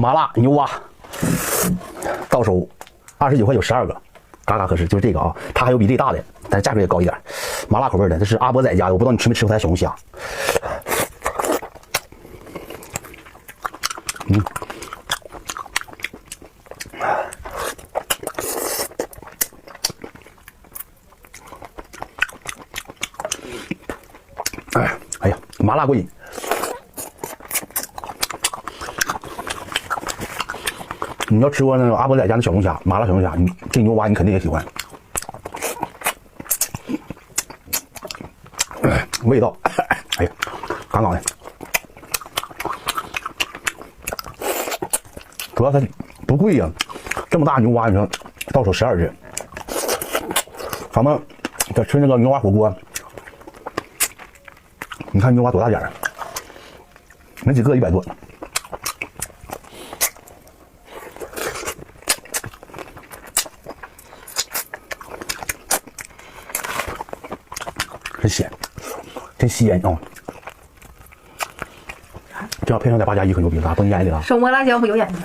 麻辣牛蛙，到手29块有12个，嘎嘎合适。就是这个啊，它还有比这大的，但是价格也高一点。麻辣口味的，这是阿波仔家的，我不知道你吃没吃过它小龙虾。哎呀，麻辣过瘾。你要吃过那个阿波仔家的小龙虾，麻辣小龙虾，你这牛蛙你肯定也喜欢。味道，哎呀，杠杠的。主要它不贵呀，这么大牛蛙，你说到手12只。咱们在吃那个牛蛙火锅，你看牛蛙多大点儿，没几个100多。真鲜，真鲜啊！这要配上点8+1可牛逼了，不能腌的啊！手摸辣椒不有眼睛。